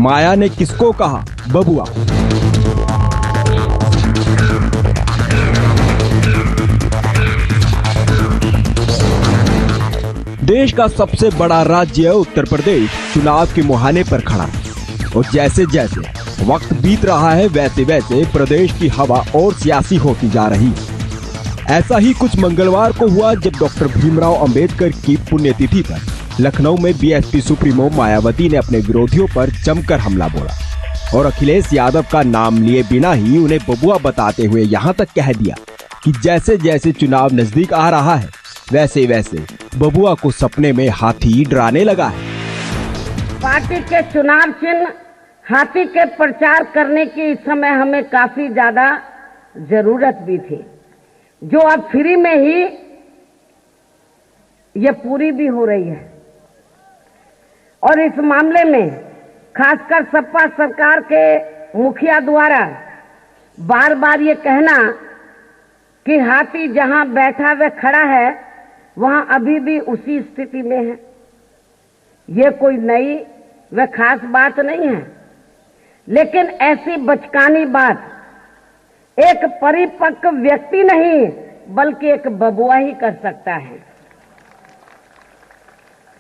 माया ने किसको कहा बबुआ? देश का सबसे बड़ा राज्य उत्तर प्रदेश चुनाव के मुहाने पर खड़ा है और जैसे जैसे वक्त बीत रहा है वैसे वैसे प्रदेश की हवा और सियासी होती जा रही है। ऐसा ही कुछ मंगलवार को हुआ जब डॉक्टर भीमराव अंबेडकर की पुण्यतिथि पर लखनऊ में बीएसपी सुप्रीमो मायावती ने अपने विरोधियों पर जमकर हमला बोला और अखिलेश यादव का नाम लिए बिना ही उन्हें बबुआ बताते हुए यहाँ तक कह दिया कि जैसे जैसे चुनाव नजदीक आ रहा है वैसे वैसे बबुआ को सपने में हाथी डराने लगा है। पार्टी के चुनाव चिन्ह हाथी के प्रचार करने की इस समय हमें काफी ज्यादा जरूरत भी थी, जो अब फ्री में ही ये पूरी भी हो रही है। और इस मामले में खासकर सपा सरकार के मुखिया द्वारा बार बार ये कहना कि हाथी जहां बैठा व खड़ा है वहां अभी भी उसी स्थिति में है, ये कोई नई व खास बात नहीं है। लेकिन ऐसी बचकानी बात एक परिपक्व व्यक्ति नहीं बल्कि एक बबुआ ही कर सकता है।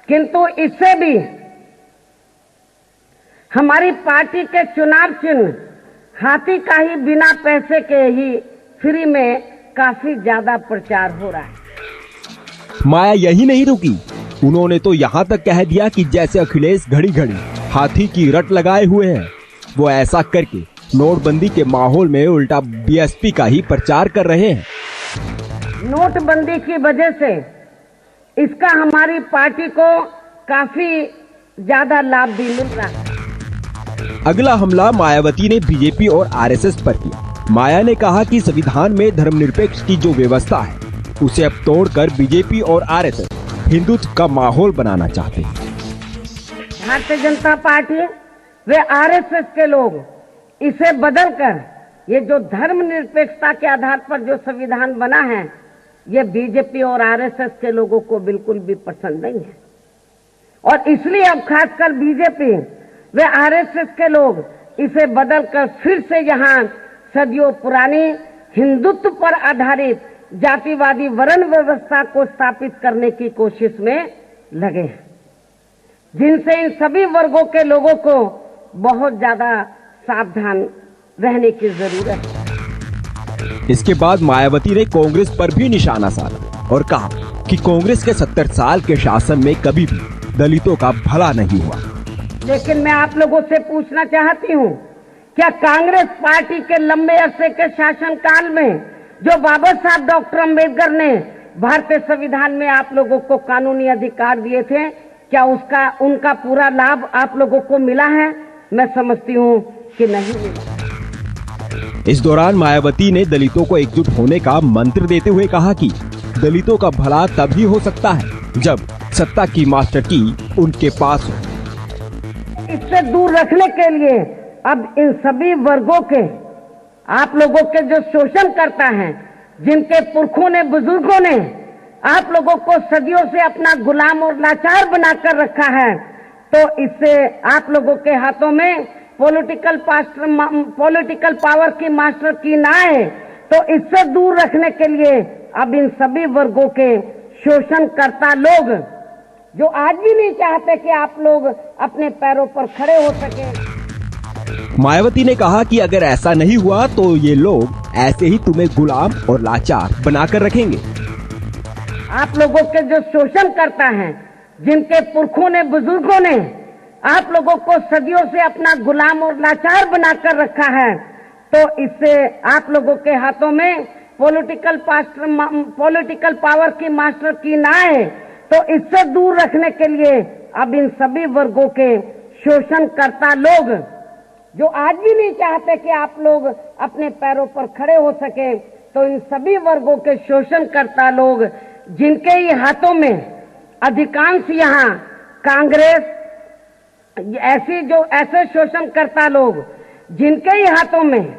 किंतु इससे भी हमारी पार्टी के चुनाव चिन्ह हाथी का ही बिना पैसे के ही फ्री में काफी ज्यादा प्रचार हो रहा है। माया यही नहीं रुकी, उन्होंने तो यहाँ तक कह दिया कि जैसे अखिलेश घड़ी घड़ी हाथी की रट लगाए हुए हैं, वो ऐसा करके नोटबंदी के माहौल में उल्टा बीएसपी का ही प्रचार कर रहे हैं। नोटबंदी की वजह से इसका हमारी पार्टी को काफी ज्यादा लाभ भी मिल रहा है। अगला हमला मायावती ने बीजेपी और आरएसएस पर किया। माया ने कहा कि संविधान में धर्मनिरपेक्ष की जो व्यवस्था है उसे अब तोड़कर बीजेपी और आरएसएस हिंदुत्व का माहौल बनाना चाहते हैं। भारतीय जनता पार्टी वे आरएसएस के लोग इसे बदलकर ये जो धर्मनिरपेक्षता के आधार पर जो संविधान बना है ये बीजेपी और आरएसएस के लोगों को बिल्कुल भी पसंद नहीं है। और इसलिए अब खासकर बीजेपी वे आरएसएस के लोग इसे बदलकर फिर से यहाँ सदियों पुरानी हिंदुत्व पर आधारित जातिवादी वर्ण व्यवस्था को स्थापित करने की कोशिश में लगे हैं, जिनसे इन सभी वर्गों के लोगों को बहुत ज्यादा सावधान रहने की जरूरत है। इसके बाद मायावती ने कांग्रेस पर भी निशाना साधा और कहा कि कांग्रेस के 70 साल के शासन में कभी भी दलितों का भला नहीं हुआ। लेकिन मैं आप लोगों से पूछना चाहती हूँ, क्या कांग्रेस पार्टी के लंबे अरसे के शासनकाल में जो बाबा साहब डॉक्टर अंबेडकर ने भारतीय संविधान में आप लोगों को कानूनी अधिकार दिए थे, क्या उनका पूरा लाभ आप लोगों को मिला है? मैं समझती हूँ कि नहीं मिला। इस दौरान मायावती ने दलितों को एकजुट होने का मंत्र देते हुए कहा कि दलितों का भला तभी हो सकता है जब सत्ता की मास्टर की उनके पास हो। इससे दूर रखने के लिए अब इन सभी वर्गों के आप लोगों के जो शोषण करता है, जिनके पुरखों ने बुजुर्गों ने आप लोगों को सदियों से अपना गुलाम और लाचार बनाकर रखा है, तो इससे आप लोगों के हाथों में पॉलिटिकल पावर की मास्टर की ना है। तो इससे दूर रखने के लिए अब इन सभी वर्गों के शोषणकर्ता लोग जो आज भी नहीं चाहते कि आप लोग अपने पैरों पर खड़े हो सके। मायावती ने कहा कि अगर ऐसा नहीं हुआ तो ये लोग ऐसे ही तुम्हें गुलाम और लाचार बनाकर रखेंगे। आप लोगों के जो शोषण करता है, जिनके पुरखों ने बुजुर्गों ने आप लोगों को सदियों से अपना गुलाम और लाचार बनाकर रखा है, तो इससे आप लोगों के हाथों में पॉलिटिकल पावर की मास्टर की ना है। तो इससे दूर रखने के लिए अब इन सभी वर्गों के शोषणकर्ता लोग जो आज भी नहीं चाहते कि आप लोग अपने पैरों पर खड़े हो सके, तो इन सभी वर्गों के शोषणकर्ता लोग जिनके ही हाथों में अधिकांश यहाँ कांग्रेस ऐसे शोषणकर्ता लोग जिनके ही हाथों में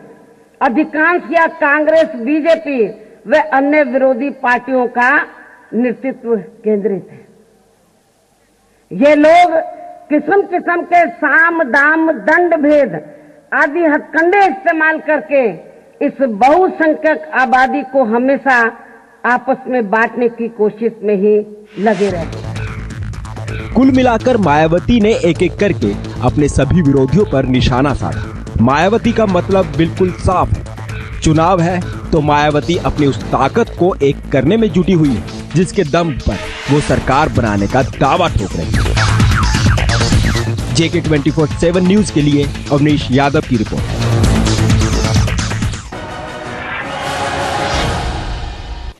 अधिकांश या कांग्रेस, बीजेपी व अन्य विरोधी पार्टियों का नेतृत्व केंद्रित है। ये लोग किस्म किस्म के साम दाम दंड भेद आदि हथकंडे इस्तेमाल करके इस बहुसंख्यक आबादी को हमेशा आपस में बांटने की कोशिश में ही लगे रहते हैं। कुल मिलाकर मायावती ने एक एक करके अपने सभी विरोधियों पर निशाना साधा। मायावती का मतलब बिल्कुल साफ है, चुनाव है तो मायावती अपनी उस ताकत को एक करने में जुटी हुई है जिसके दम पर वो सरकार बनाने का दावा ठोक रही है। JK 24/7 न्यूज के लिए अवनीश यादव की रिपोर्ट।